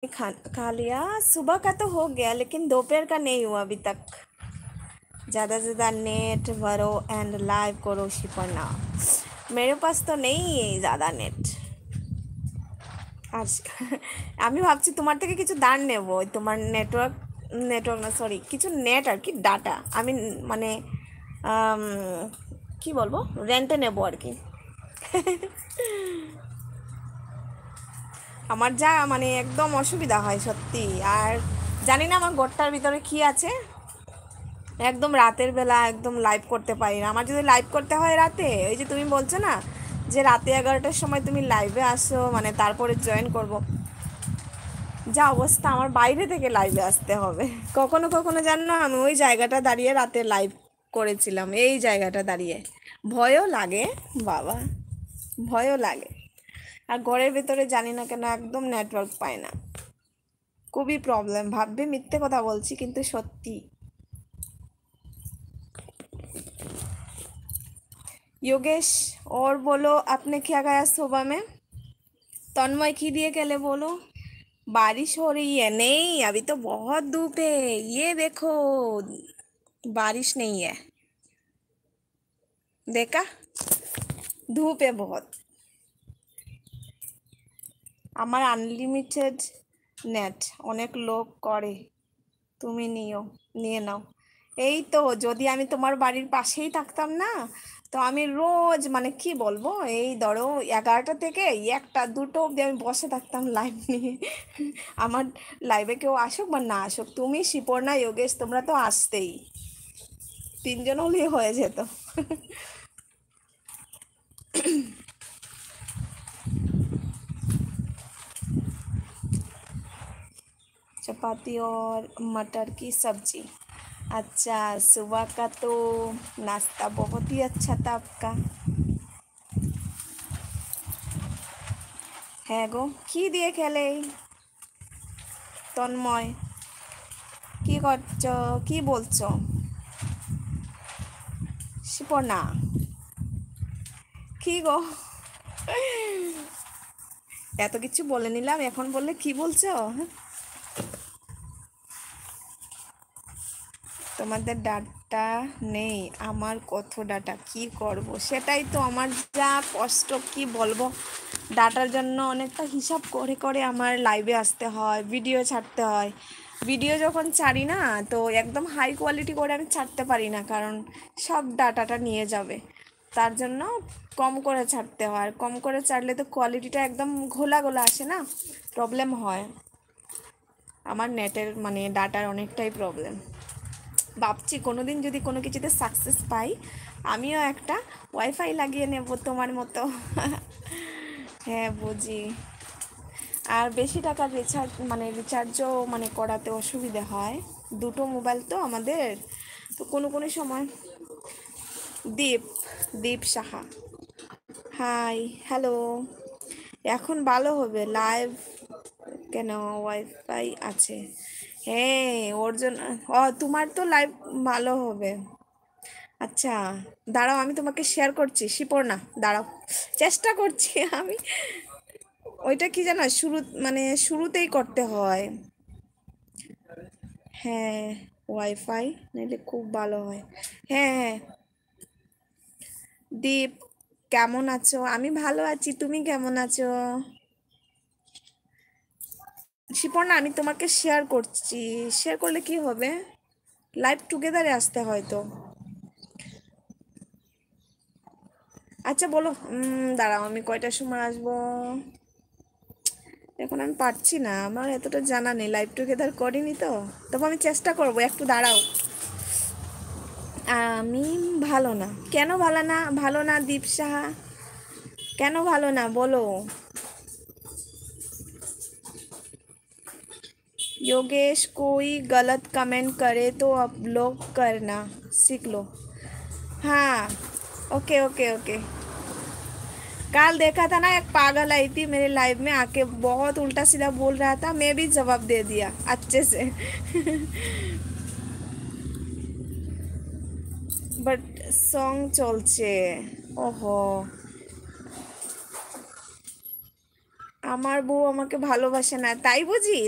खा लिया। सुबह का तो हो गया लेकिन दोपहर का नहीं हुआ अभी तक। ज़्यादा से ज़्यादा नेट भरो एंड लाइव करो शिपन्ना। मेरे पास तो नहीं है ज़्यादा नेट। আজ আমি ভাবছি তোমার থেকে কিছু দান নেব, ওই তোমার নেটওয়ার্ক, নেটওয়ার্ক না সরি, কিছু নেট আর কি, ডাটা আমি মানে আম, কি বলবো, রেন্টে নেব আর কি। আমার যা মানে একদম অসুবিধা হয় সত্যি। আর জানি না আমার ঘরটার ভিতরে কি আছে, একদম রাতের বেলা একদম লাইভ করতে পারি না। আমার যদি লাইভ করতে হয় রাতে, ওই যে তুমি বলছো না যে রাতে 11টার সময় তুমি লাইভে আসো মানে তারপরে জয়েন করব, যা অবস্থা আমার বাইরে থেকে লাইভে আসতে হবে। কখনো কখনো জানো না, আমি ওই জায়গাটা দাঁড়িয়ে রাতে লাইভ করেছিলাম, এই জায়গাটা দাঁড়িয়ে। ভয়ও লাগে বাবা, ভয়ও লাগে। আর ঘরের ভেতরে জানি না কেন একদম নেটওয়ার্ক পায় না, খুবই প্রবলেম। ভাববে মিথ্যে কথা বলছি কিন্তু সত্যি। योगेश, और बोलो आपने क्या खाया सुबह में? तन्मय की दिए केले बोलो। बारिश हो रही है? नहीं, अभी तो बहुत धूप है, ये देखो, बारिश नहीं है। देखा, धूप है बहुत। আমার আনলিমিটেড নেট, অনেক লোক করে, তুমি নিয়ে নাও। এই তো, যদি আমি তোমার বাড়ির পাশেই থাকতাম না, তো আমি রোজ মানে কি বলবো, এই ধরো 11টা থেকে 1টা 2টো অবধি আমি বসে থাকতাম লাইভ নিয়ে। আমার লাইভে কেউ আসুক বা না আসুক, তুমি শিপর্ণা যোগেশ তোমরা তো আসতেই, 3জন হলেই হয়ে যেত। चपाती और मटर की सब्जी। अच्छा, सुबह का तो नाश्ता बहुत ही अच्छा था आपका। হ্যাঁ গো, কি দিয়ে খেলে তন্ময়? কি করছো, কি বলছো শিপর্ণা? কি গো, এত কিছু বলে নিলাম, এখন বললে কি বলছো? তোমাদের ডাটা নেই, আমার কত ডাটা, কি করব সেটাই তো আমার যা কষ্ট, কি বলবো। ডাটার জন্য অনেকটা হিসাব করে করে আমার লাইভে আসতে হয়, ভিডিও ছাড়তে হয়। ভিডিও যখন ছাড়ি না, তো একদম হাই কোয়ালিটি করে আমি ছাড়তে পারি না, কারণ সব ডাটাটা নিয়ে যাবে। তার জন্য কম করে ছাড়তে হয়, আর কম করে ছাড়লে তো কোয়ালিটিটা একদম ঘোলা ঘোলা আসে না, প্রবলেম হয়। আমার নেটের মানে ডাটার অনেকটাই প্রবলেম। ভাবছি কোনোদিন যদি কোনো কিছুতে সাকসেস পাই, আমিও একটা ওয়াইফাই লাগিয়ে নেব তোমার মতো। হ্যাঁ বুঝি। আর বেশি টাকার রিচার্জও মানে করাতে অসুবিধা হয়, দুটো মোবাইল তো আমাদের। তো কোনো কোনো সময়। দীপ, দীপ সাহা, হাই, হ্যালো। এখন ভালো হবে লাইভ, কেন ওয়াইফাই আছে? হ্যাঁ, ওর জন্য। তোমার তো লাইভ ভালো হবে। আচ্ছা, দাঁড়াও আমি তোমাকে শেয়ার করছি শিপর্ণা, দাঁড়াও, চেষ্টা করছি আমি। ওইটা কি জানো, শুরুতেই করতে হয়। হ্যাঁ, ওয়াইফাই নাহলে খুব ভালো হয়। হ্যাঁ হ্যাঁ। দীপ, কেমন আছো? আমি ভালো আছি, তুমি কেমন আছো? শিপর্ণা, আমি তোমাকে শেয়ার করছি। শেয়ার করলে কি হবে, লাইভ টুগেদারে আসতে হয় তো। আচ্ছা বলো, দাঁড়াও আমি কয়টার সময় আসবো, এখন আমি পারছি না, আমার এতটা জানা নেই, লাইভ টুগেদার করিনি তো। তবে আমি চেষ্টা করব, একটু দাঁড়াও। আমি ভালো না, কেন ভালো না? ভালো না দীপ সাহা, কেন ভালো না বলো? योगेश, कोई गलत कमेंट करे तो आप लोग करना सीख लो। हाँ, ओके ओके ओके। कल देखा था ना, एक पागल आई थी मेरे लाइव में आके, बहुत उल्टा सीधा बोल रहा था, मैं भी जवाब दे दिया अच्छे से। বাট সং চলছে, ওহো। আমার বউ আমাকে ভালোবাসে না তাই বুঝি?